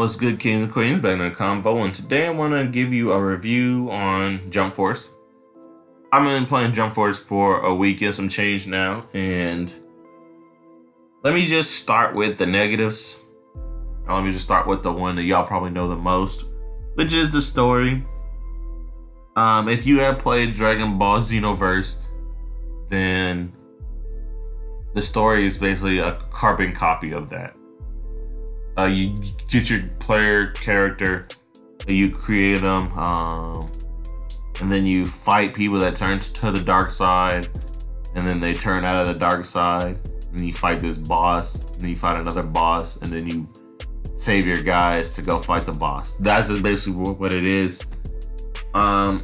What's good, kings and queens? Back in the combo, and today I want to give you a review on Jump Force. I've been playing Jump Force for a week and some change now, and let me just start with the negatives. Let me just start with the one that y'all probably know the most, which is the story. If you have played Dragon Ball Xenoverse, then the story is basically a carbon copy of that. You get your player character, you create them, and then you fight people that turn to the dark side, and then they turn out of the dark side, and you fight this boss, and then you fight another boss, and then you save your guys to go fight the boss. That's just basically what it is. And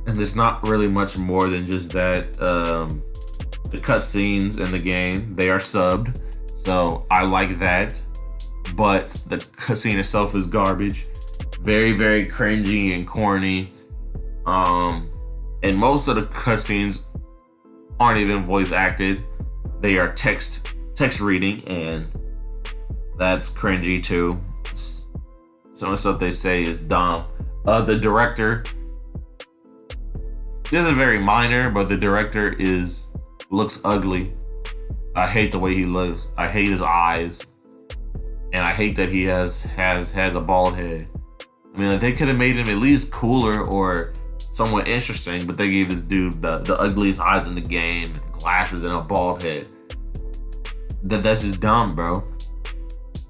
there's not really much more than just that. The cutscenes in the game, they are subbed, so I like that. But the cutscene itself is garbage. Very, very cringy and corny. And most of the cutscenes aren't even voice acted. They are text reading, and that's cringy too. Some of the stuff they say is dumb. The director, this is very minor, but the director looks ugly. I hate the way he looks. I hate his eyes. And I hate that he has a bald head. I mean, like, they could have made him at least cooler or somewhat interesting, but they gave this dude the ugliest eyes in the game, glasses, and a bald head. That's just dumb, bro.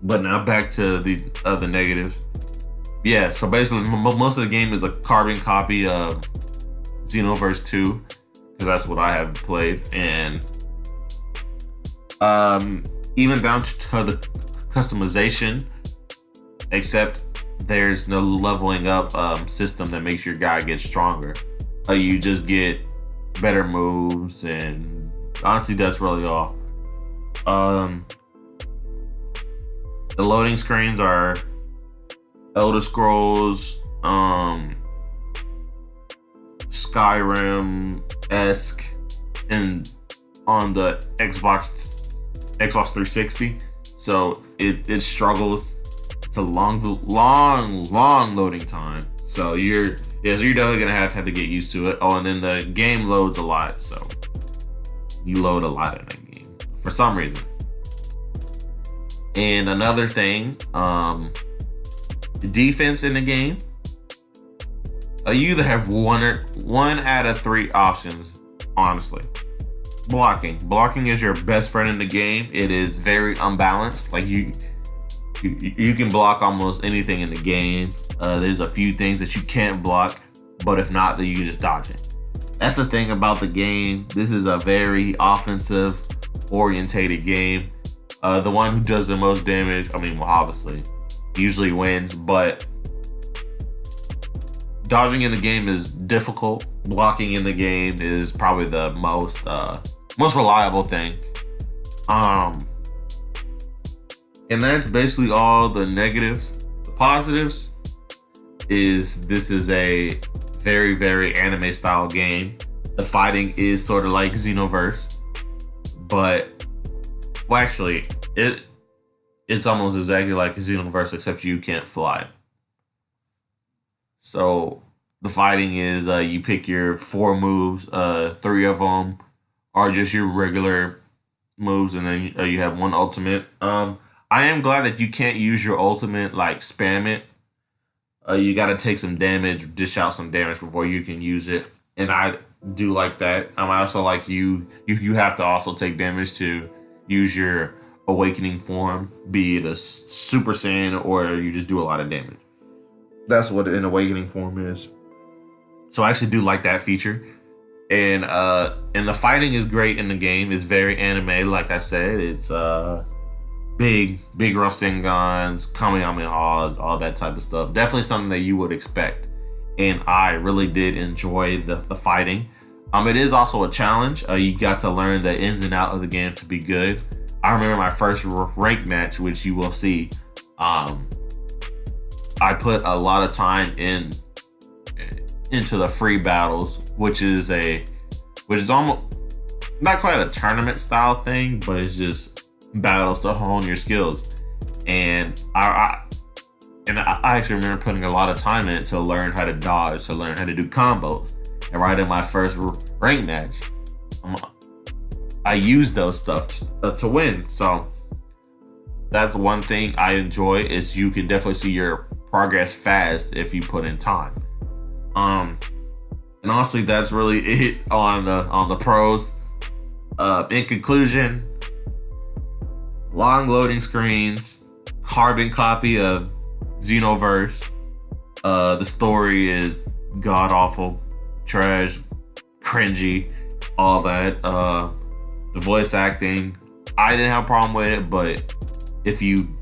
But now back to the negative. Yeah, so basically most of the game is a carbon copy of Xenoverse 2, because that's what I have played, and even down to the customization, except there's no leveling up system that makes your guy get stronger. You just get better moves, and honestly, that's really all. The loading screens are Elder Scrolls, Skyrim-esque, and on the Xbox 360. So it struggles. It's a long loading time. So you're definitely gonna have to get used to it. Oh, and then the game loads a lot, so you load a lot in that game for some reason. And another thing, defense in the game. You either have one out of three options, honestly. Blocking is your best friend in the game. It is very unbalanced. Like you can block almost anything in the game. There's a few things that you can't block, but if not, then you can just dodge it. That's the thing about the game. This is a very offensive orientated game. The one who does the most damage, I mean, well, obviously usually wins, but dodging in the game is difficult. Blocking in the game is probably the most reliable thing. And that's basically all the negatives. The positives is this is a very, very anime style game. The fighting is sort of like Xenoverse, but well, actually, it's almost exactly like Xenoverse, except you can't fly. So the fighting is you pick your 4 moves. 3 of them are just your regular moves, and then you have 1 ultimate. I am glad that you can't use your ultimate, like spam it. You got to take some damage, dish out some damage before you can use it, and I do like that. I also like you have to also take damage to use your awakening form, be it a Super Saiyan or you just do a lot of damage. That's what an awakening form is. So I actually do like that feature. And the fighting is great in the game. It's very anime, like I said. It's big Rasengans, Kamehamehas, all that type of stuff. Definitely something that you would expect. And I really did enjoy the fighting. It is also a challenge. You got to learn the ins and outs of the game to be good. I remember my first rank match, which you will see. I put a lot of time into the free battles, which is almost not quite a tournament style thing, but it's just battles to hone your skills. And And I actually remember putting a lot of time in it to learn how to dodge, to learn how to do combos. And right in my first rank match, I used those stuff to win. So that's one thing I enjoy, is you can definitely see your progress fast if you put in time. And honestly, that's really it on the pros. In conclusion, long loading screens, carbon copy of Xenoverse. The story is god awful, trash, cringy, all that. The voice acting, I didn't have a problem with it, but if you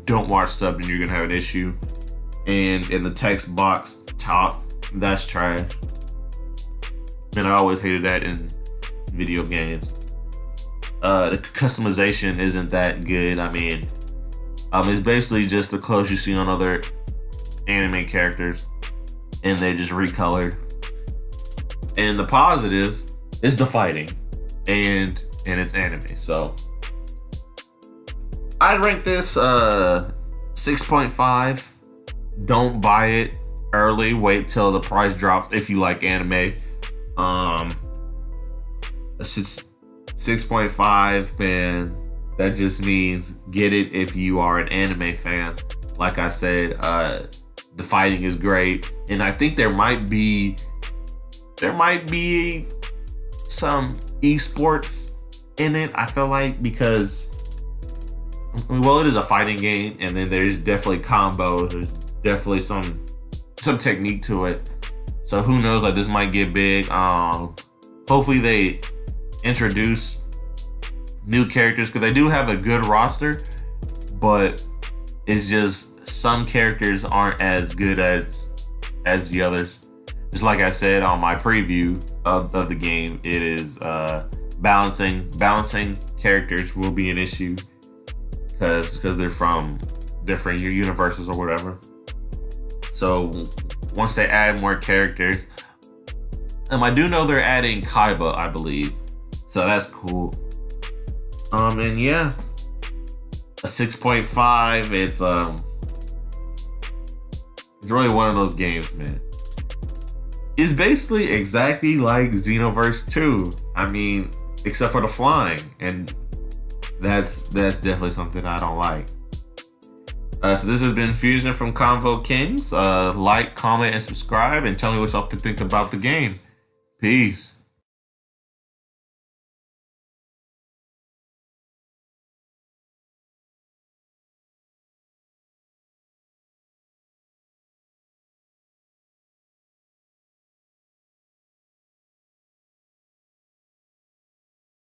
don't watch sub, then you're gonna have an issue. And in the text box top, that's trash. And I always hated that in video games. The customization isn't that good. I mean, it's basically just the clothes you see on other anime characters, and they just recolored. And the positives is the fighting, and it's anime. So I'd rank this 6.5. Don't buy it early. Wait till the price drops if you like anime. 6.5, man. That just means get it if you are an anime fan. Like I said, the fighting is great, and I think there might be some esports in it. I feel like, because, well, it is a fighting game, and then there's definitely combos. There's definitely some technique to it. So who knows? Like, this might get big. Hopefully they introduce new characters, because they do have a good roster, but it's just some characters aren't as good as the others. Just like I said on my preview of the game, it is balancing characters will be an issue, because they're from different universes or whatever. So once they add more characters, I do know they're adding Kaiba, I believe, so that's cool. And yeah, a 6.5. It's really one of those games, man. It's basically exactly like Xenoverse 2. I mean, except for the flying, and that's definitely something I don't like. So this has been Fusion from Convo Kings. Like, comment, and subscribe, and tell me what y'all think about the game. Peace.